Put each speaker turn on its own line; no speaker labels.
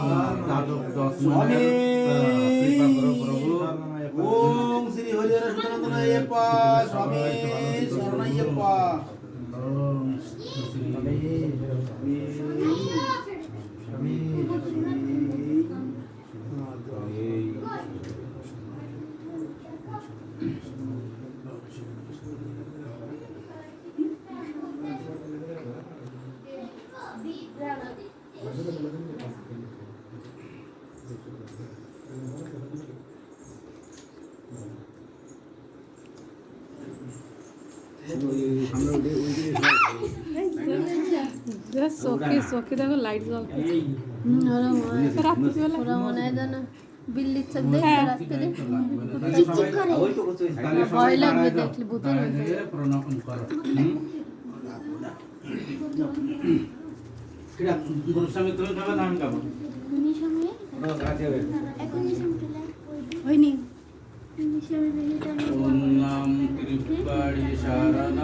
स्वामी ओम श्री हरिहर सुतनंदनायप्पा स्वामी शरणय्यप्पा
सोके देखो लाइट জ্বলছে
ওরা মনে হয় যেন বিল্লির চোখ দেখে রাখতে চিকচিক করে ভয় লাগবে দেখলে ভূতের
প্রণাম করো কিরা গুরুস্বামী তুমি খাবে না আমি খাবো
নিশামে
রাতে হবে
এখন নিশামে
হয়নি
নিশামে বেরিয়ে